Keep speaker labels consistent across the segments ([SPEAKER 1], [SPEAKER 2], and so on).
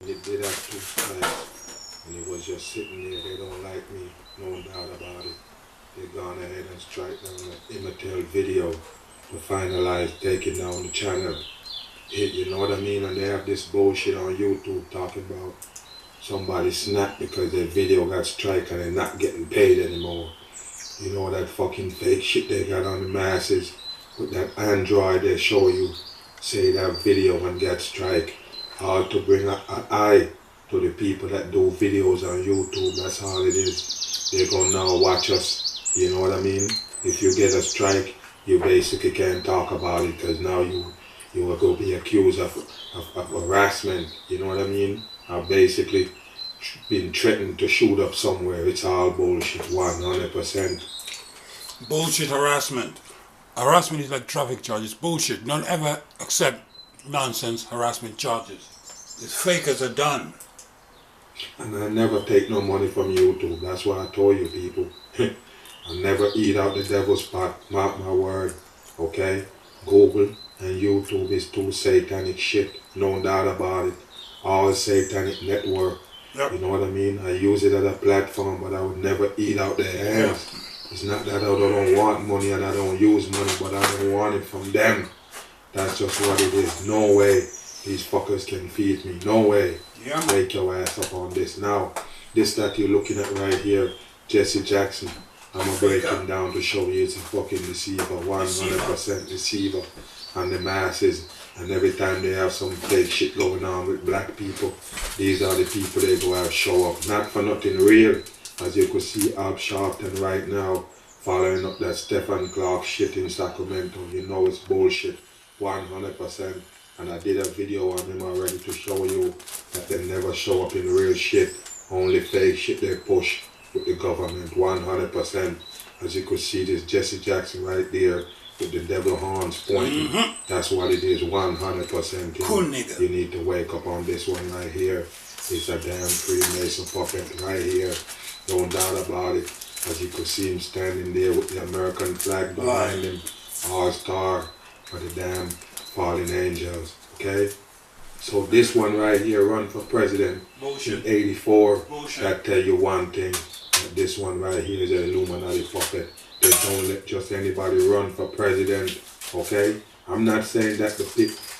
[SPEAKER 1] They did that twice, and it was just sitting there. They don't like me, no doubt about it. They gone ahead and strike down the Immortal video to finalize taking down the channel. You know what I mean? And they have this bullshit on YouTube talking about somebody snapped because their video got strike and they're not getting paid anymore. You know that fucking fake shit they got on the masses with that Android they show you, say that video and get strike. All to bring an eye to the people that do videos on YouTube. That's all it is. They're gonna now watch us. You know what I mean? If you get a strike, you basically can't talk about it because now you are going to be accused of harassment. You know what I mean? Or basically been threatened to shoot up somewhere. It's all bullshit, 100%.
[SPEAKER 2] Bullshit harassment. Harassment is like traffic charges. Bullshit. Don't ever accept nonsense harassment charges. It's fake as a done.
[SPEAKER 1] And I never take no money from YouTube. That's why I told you people. I never eat out the devil's pot. Mark my word. Okay? Google and YouTube is two satanic shit. No doubt about it. All satanic network.
[SPEAKER 2] Yep.
[SPEAKER 1] You know what I mean? I use it as a platform, but I would never eat out their hands. Yep. It's not that I don't want money and I don't use money, but I don't want it from them. That's just what it is. No way these fuckers can feed me. No way.
[SPEAKER 2] Yeah.
[SPEAKER 1] Take your ass up on this. Now, this that you're looking at right here, Jesse Jackson, I'm gonna break him down to show you it's a fucking deceiver, 100% deceiver on the masses. And every time they have some fake shit going on with black people, these are the people they go out show up. Not for nothing real. As you could see Al Sharpton right now, following up that Stephen Clark shit in Sacramento. You know it's bullshit, 100%. And I did a video on him already to show you that they never show up in real shit. Only fake shit they push with the government, 100%. As you could see, this Jesse Jackson right there with the devil horns pointing. That's what it is, 100%.
[SPEAKER 2] Cool nigga.
[SPEAKER 1] You need to wake up on this one right here. It's a damn Freemason puppet right here. No doubt about it. As you could see him standing there with the American flag behind him. All-star for the damn fallen angels. Okay? So this one right here run for president
[SPEAKER 2] Bullshit.
[SPEAKER 1] in 84.
[SPEAKER 2] Bullshit.
[SPEAKER 1] That tell you one thing. This one right here is an Illuminati puppet. They don't let just anybody run for president. Okay? I'm not saying that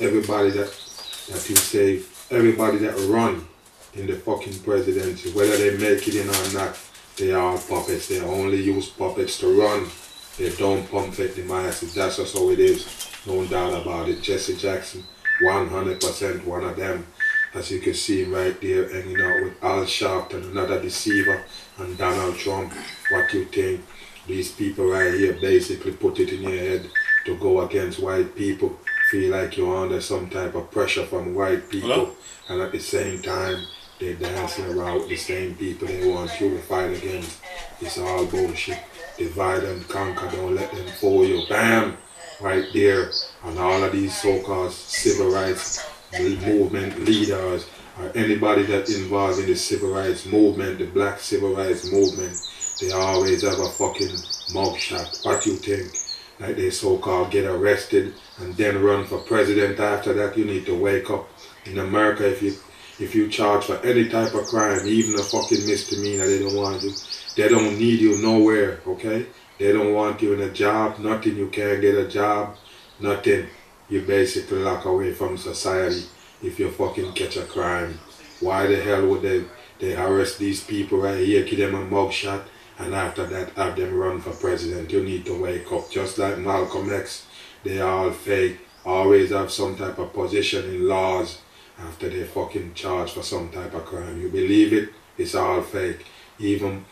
[SPEAKER 1] everybody that you say, everybody that run in the fucking presidency, whether they make it in or not, they are puppets. They only use puppets to run. They don't pump it the masses. That's just how it is. No doubt about it. Jesse Jackson, 100% one of them. As you can see him right there hanging out with Al Sharpton, another deceiver, and Donald Trump. What you think? These people right here basically put it in your head to go against white people. Feel like you're under some type of pressure from white people.
[SPEAKER 2] Hello?
[SPEAKER 1] And at the same time, they're dancing around with the same people they want you to fight against. It's all bullshit. Divide and conquer, don't let them fool you. Bam! Right there. And all of these so-called civil rights movement leaders or anybody that's involved in the civil rights movement, the black civil rights movement, they always have a fucking mugshot. What you think? Like they so-called get arrested and then run for president after that. You need to wake up. In America, if you charge for any type of crime, even a fucking misdemeanor, they don't want you. They don't need you nowhere, okay? They don't want you in a job, nothing. You can't get a job, nothing. You basically lock away from society if you fucking catch a crime. Why the hell would they arrest these people right here, give them a mugshot, and after that have them run for president? You need to wake up. Just like Malcolm X, they are all fake. Always have some type of position in laws after they fucking charge for some type of crime. You believe it? It's all fake. Even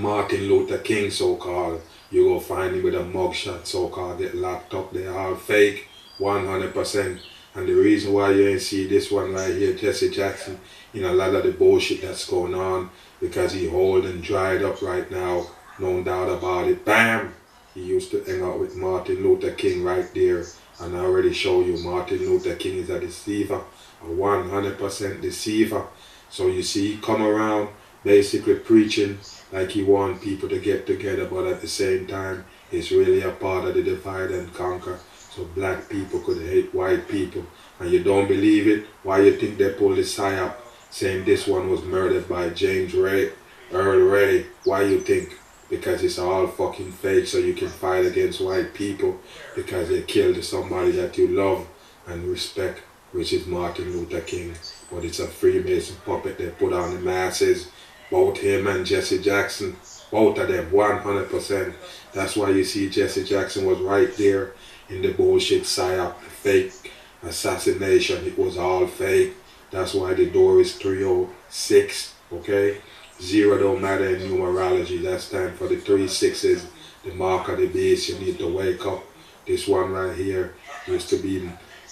[SPEAKER 1] Martin Luther King, so-called, you go find him with a mugshot, so-called, get locked up. They are fake, 100%. And the reason why you ain't see this one right here, Jesse Jackson, in a lot of the bullshit that's going on, because he old and dried up right now, no doubt about it. Bam! He used to hang out with Martin Luther King right there. And I already show you Martin Luther King is a deceiver, a 100% deceiver. So you see, he come around basically preaching like he want people to get together, but at the same time, it's really a part of the divide and conquer. so black people could hate white people. And you don't believe it? Why you think they pulled the psyop saying this one was murdered by James Ray, Earl Ray? Why you think? Because it's all fucking fake so you can fight against white people because they killed somebody that you love and respect, which is Martin Luther King. But it's a Freemason puppet they put on the masses. Both him and Jesse Jackson, both of them, 100%. That's why you see Jesse Jackson was right there in the bullshit psyop, fake assassination. It was all fake. That's why the door is 306, okay? Zero don't matter in numerology. That stands for the 3 6s, the mark of the beast. You need to wake up. This one right here used to be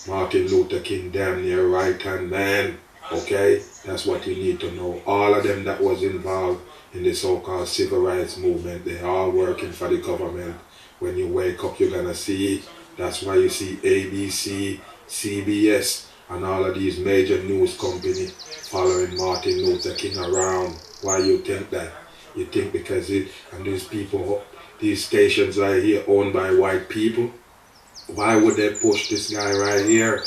[SPEAKER 1] Martin Luther King, damn near right-hand man, okay? That's what you need to know. All of them that was involved in the so-called civil rights movement, they all working for the government. When you wake up, you're gonna see it. That's why you see ABC, CBS, and all of these major news companies following Martin Luther King around. Why you think that? You think because and these people, these stations right here owned by white people? Why would they push this guy right here?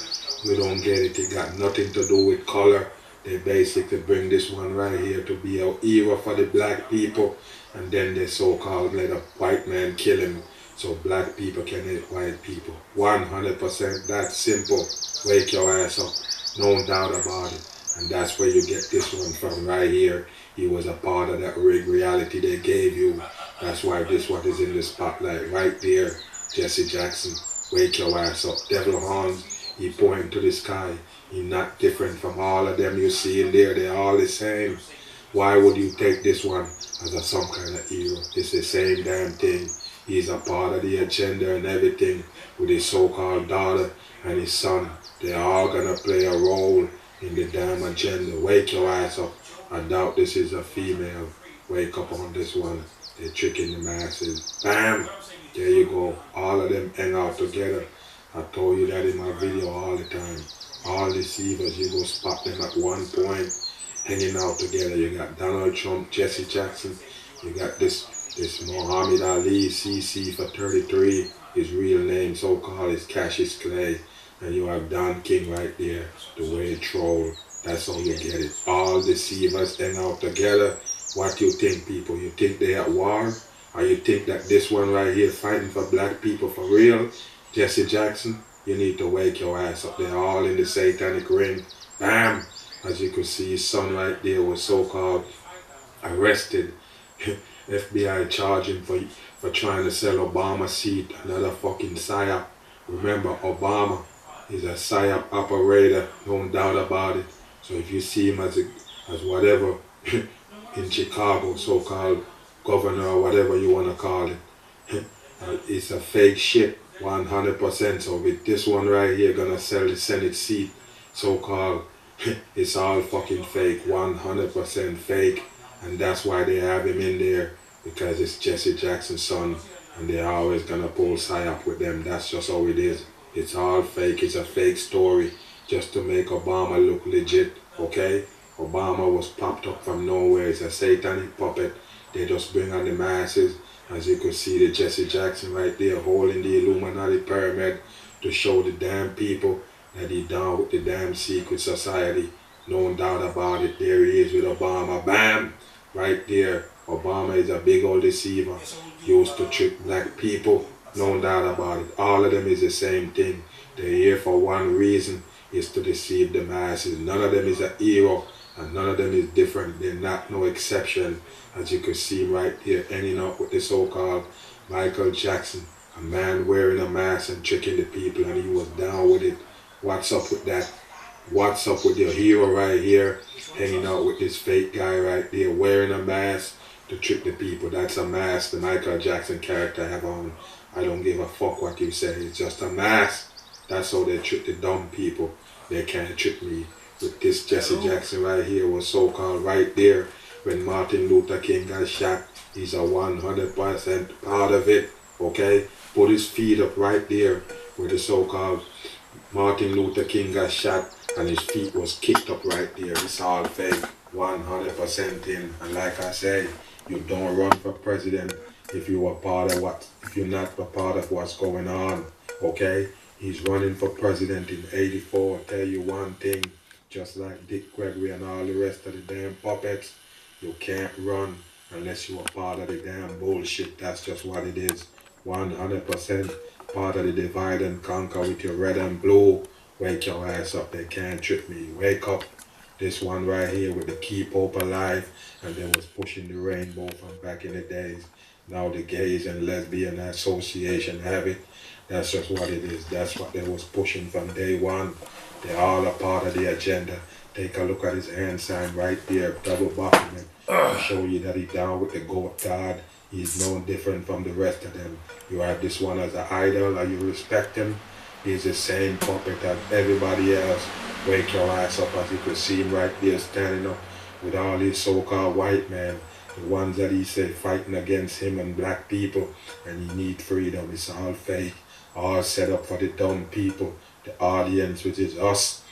[SPEAKER 1] We don't get it. It got nothing to do with color. They basically bring this one right here to be a hero for the black people, and then they so-called let a white man kill him so black people can hate white people. 100% that simple. Wake your ass up. No doubt about it. And that's where you get this one from right here. He was a part of that rigged reality they gave you. That's why this one is in the spotlight right there. Jesse Jackson, wake your ass up. Devil horns, he pointing to the sky. He's not different from all of them you see in there. They're all the same. Why would you take this one as some kind of hero? It's the same damn thing. He's a part of the agenda and everything with his so-called daughter and his son. They're all gonna play a role in the damn agenda. Wake your ass up. I doubt this is a female. Wake up on this one. They're tricking the masses. Bam! There you go. All of them hang out together. I told you that in my video all the time. All deceivers, you go spot them at one point, hanging out together. You got Donald Trump, Jesse Jackson. You got this Muhammad Ali, CC for 33. His real name, so-called, is Cassius Clay. And you have Don King right there, the Wade Troll. That's how you get it. All deceivers hang out together. What you think, people? You think they at war? Or you think that this one right here fighting for black people for real? Jesse Jackson? You need to wake your ass up. They're all in the satanic ring. Bam! As you could see, his son right there was so-called arrested. FBI charged him for trying to sell Obama seat, another fucking psyop. Remember, Obama is a psyop operator, no doubt about it. So if you see him as whatever in Chicago, so-called governor or whatever you want to call it, it's a fake shit. 100%. So with this one right here gonna sell the Senate seat, so-called, it's all fucking fake. 100% fake. And that's why they have him in there, because it's Jesse Jackson's son, and they're always gonna pull psyop with them. That's just how it is. It's all fake. It's a fake story just to make Obama look legit, okay? Obama was popped up from nowhere. It's a satanic puppet. They just bring on the masses. As you can see, the Jesse Jackson right there holding the Illuminati pyramid to show the damn people that he down with the damn secret society. No doubt about it. There he is with Obama. Bam! Right there. Obama is a big old deceiver. Used to trick black people. No doubt about it. All of them is the same thing. They're here for one reason, is to deceive the masses. None of them is a hero, and none of them is different. They're not no exception. As you can see right here, hanging out with the so-called Michael Jackson, a man wearing a mask and tricking the people, and he was down with it. What's up with that? What's up with your hero right here, hanging out with this fake guy right there, wearing a mask to trick the people? That's a mask the Michael Jackson character have on. I don't give a fuck what you say. It's just a mask. That's how they trick the dumb people. They can't trick me. With this Jesse Jackson right here was so-called right there. When Martin Luther King got shot, he's a 100% part of it, okay? Put his feet up right there where the so-called Martin Luther King got shot, and his feet was kicked up right there. It's all fake, 100% in. And like I say, you don't run for president if you are part of if you're not a part of what's going on, okay? He's running for president in 84. Tell you one thing, just like Dick Gregory and all the rest of the damn puppets, you can't run unless you are part of the damn bullshit. That's just what it is. 100% part of the divide and conquer with your red and blue. Wake your ass up. They can't trick me. Wake up. This one right here with the Keep Hope Alive, and they was pushing the rainbow from back in the days. Now the Gays and Lesbian Association have it. That's just what it is. That's what they was pushing from day one. They're all a part of the agenda. Take a look at his hand sign right there, double bucking him. To show you that he's down with the goat god. He's no different from the rest of them. You have this one as an idol, or you respect him. He's the same puppet as everybody else. Wake your ass up, as you can see him right there standing up with all these so-called white men. The ones that he say fighting against him and black people, and he need freedom. It's all fake, all set up for the dumb people, the audience, which is us.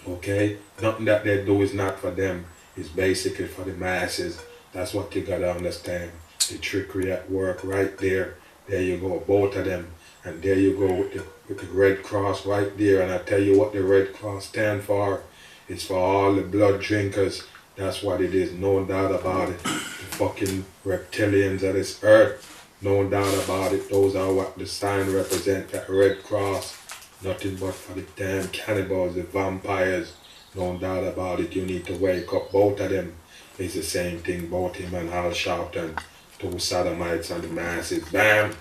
[SPEAKER 1] Okay? Nothing that they do is not for them. It's basically for the masses. That's what you gotta understand. The trickery at work right there. There you go, both of them. And there you go with the Red Cross right there. And I tell you what the Red Cross stand for. It's for all the blood drinkers. That's what it is, no doubt about it. The fucking reptilians of this earth, no doubt about it. Those are what the sign represent, that Red Cross. Nothing but for the damn cannibals, the vampires. No doubt about it. You need to wake up. Both of them is the same thing. Both him and Al Sharpton, two sodomites and the masses. Bam!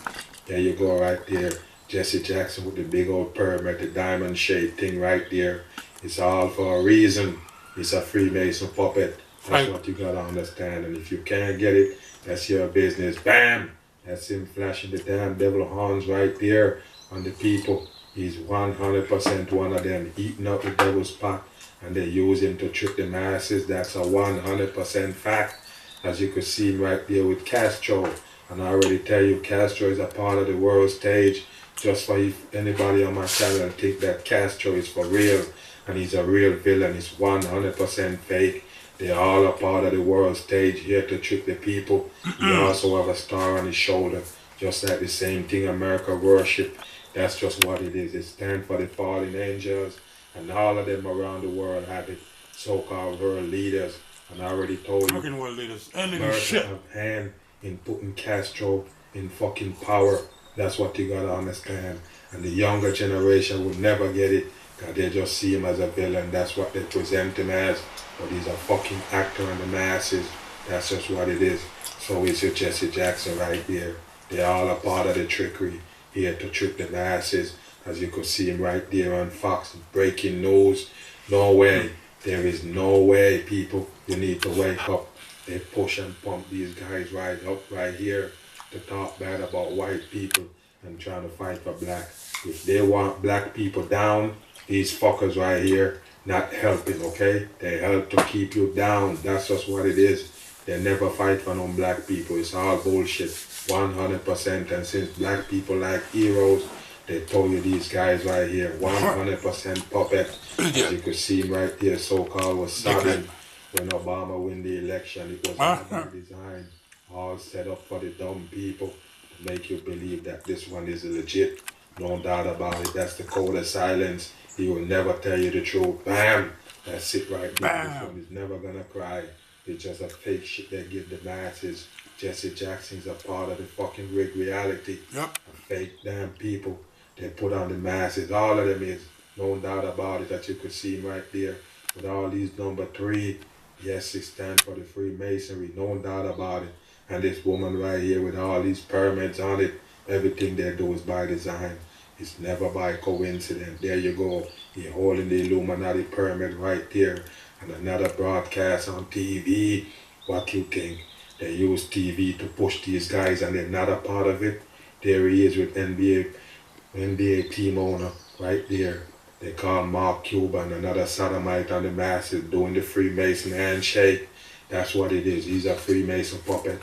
[SPEAKER 1] There you go right there. Jesse Jackson with the big old pyramid, the diamond shaped thing right there. It's all for a reason. It's a Freemason puppet. That's what you gotta understand. And if you can't get it, that's your business. Bam! That's him flashing the damn devil horns right there on the people. He's 100% one of them, eating up the devil's pot, and they use him to trick the masses. That's a 100% fact. As you can see him right there with Castro. And I already tell you, Castro is a part of the world stage. Just for if anybody on my channel think that Castro is for real, and he's a real villain, it's 100% fake. They all a part of the world stage here to trick the people. He also have a star on his shoulder, just like the same thing America worship. That's just what it is. It stands for the fallen angels, and all of them around the world have it. So-called world leaders. And I already told you,
[SPEAKER 2] Fucking world leaders. Ending
[SPEAKER 1] America
[SPEAKER 2] shit.
[SPEAKER 1] have hand in putting Castro in fucking power. That's what you gotta understand. And the younger generation will never get it, because they just see him as a villain. That's what they present him as. But he's a fucking actor in the masses. That's just what it is. So is your Jesse Jackson right there. They're all a part of the trickery, here to trick the masses. As you could see him right there on Fox, breaking news. No way. There is no way, people. You need to wake up. They push and pump these guys right up right here to talk bad about white people and trying to fight for black. If they want black people down, these fuckers right here not helping, okay? They help to keep you down. That's just what it is. They never fight for no black people. It's all bullshit. 100%. And since black people like heroes, they told you these guys right here, 100% puppet. As you could see him right there, so-called was sobbing when Obama win the election. It was all by design, all set up for the dumb people to make you believe that this one is legit. No doubt about it. That's the code of silence. He will never tell you the truth. Bam! That's it right there. This one is never gonna cry. It's just a fake shit they give the masses. Jesse Jackson's a part of the fucking rigged reality.
[SPEAKER 2] Yep.
[SPEAKER 1] Fake damn people they put on the masses. All of them is, no doubt about it, that you could see him right there with all these number 3. Yes, it stands for the Freemasonry, no doubt about it. And this woman right here with all these pyramids on it, everything they do is by design. It's never by coincidence. There you go. You're holding the Illuminati pyramid right there. And another broadcast on TV. What you think? They use TV to push these guys and they're not a part of it. There he is with NBA team owner right there. They call Mark Cuban, another sodomite on the masses, doing the Freemason handshake. That's what it is. He's a Freemason puppet.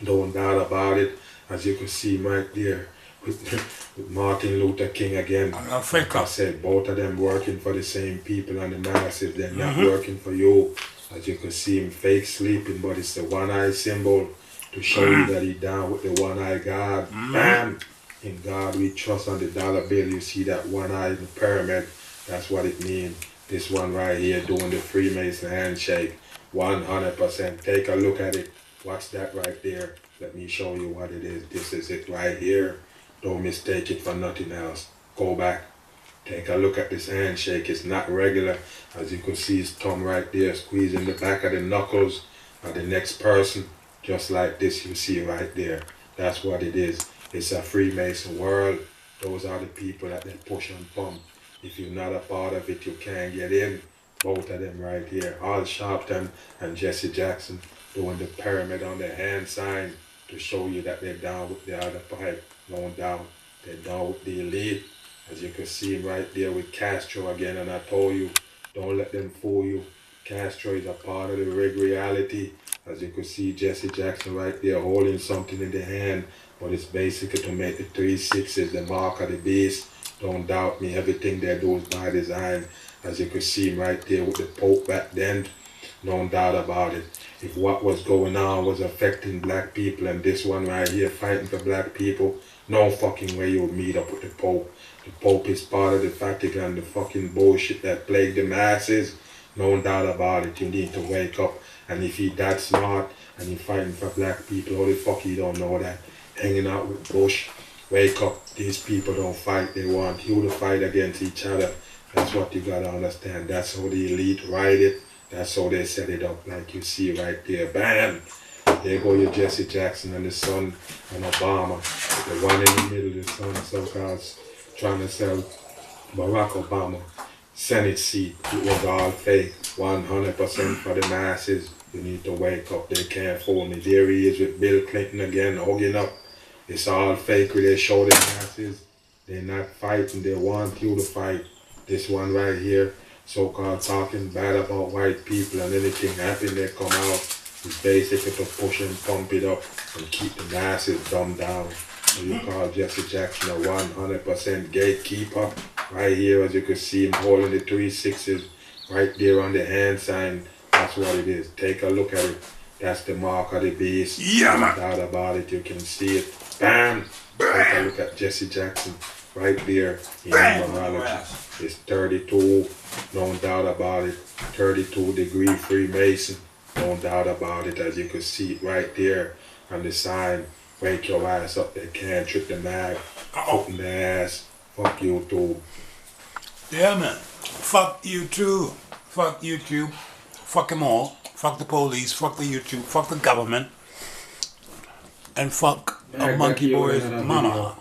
[SPEAKER 1] No doubt about it. As you can see right there with Martin Luther King again. Like I said, both of them working for the same people and the masses. They're not working for you. As you can see him fake sleeping, but it's the one-eye symbol to show you that he down with the one-eye God. Bam! In God we trust. On the dollar bill, you see that one eye in the pyramid. That's what it means. This one right here doing the Freemason handshake. 100%. Take a look at it. Watch that right there. Let me show you what it is. This is it right here. Don't mistake it for nothing else. Go back. Take a look at this handshake. It's not regular. As you can see, his thumb right there squeezing the back of the knuckles of the next person. Just like this, you see right there. That's what it is. It's a Freemason world. Those are the people that they push and pump. If you're not a part of it, you can't get in. Both of them right here. Al Sharpton and Jesse Jackson doing the pyramid on the hand sign to show you that they're down with the other pipe. No doubt. They're down with the elite. As you can see him right there with Castro again. And I told you, don't let them fool you. Castro is a part of the rig reality. As you can see Jesse Jackson right there holding something in the hand. But it's basically to make the 3/6 the mark of the beast. Don't doubt me, everything they do is by design. As you can see him right there with the Pope back then. No doubt about it. If what was going on was affecting black people and this one right here fighting for black people, no fucking way you would meet up with the Pope. The Pope is part of the Vatican and the fucking bullshit that plagued the masses. No doubt about it. You need to wake up. And if he that smart and he fighting for black people, how the fuck you don't know that? Hanging out with Bush. Wake up. These people don't fight. They want you to fight against each other. That's what you gotta understand. That's how the elite ride it. That's how they set it up, like you see right there. Bam! There go your Jesse Jackson and the son and Obama. The one in the middle, the son, so-called trying to sell Barack Obama Senate seat. It was all fake. 100% for the masses. You need to wake up. They can't fool me. There he is with Bill Clinton again, hugging up. It's all fake. They show the masses. They're not fighting. They want you to fight. This one right here, so-called talking bad about white people and anything happen, they come out. It's basically to push and pump it up and keep the masses dumbed down. So you call Jesse Jackson a 100% gatekeeper. Right here, as you can see him holding the 3/6 right there on the hand sign. That's what it is. Take a look at it. That's the mark of the beast.
[SPEAKER 2] Yeah, man.
[SPEAKER 1] No doubt about it. You can see it. Bam! Take a look at Jesse Jackson right there in numerology. It's 32. No doubt about it. 32-degree Freemason. No doubt about it. As you can see it right there on the sign. Wake your ass up. They can't trick the mag. Foot in the ass. Fuck YouTube.
[SPEAKER 2] Yeah, man. Fuck YouTube. Fuck YouTube. Fuck them all. Fuck the police. Fuck the YouTube. Fuck the government. And fuck a monkey boy's mama.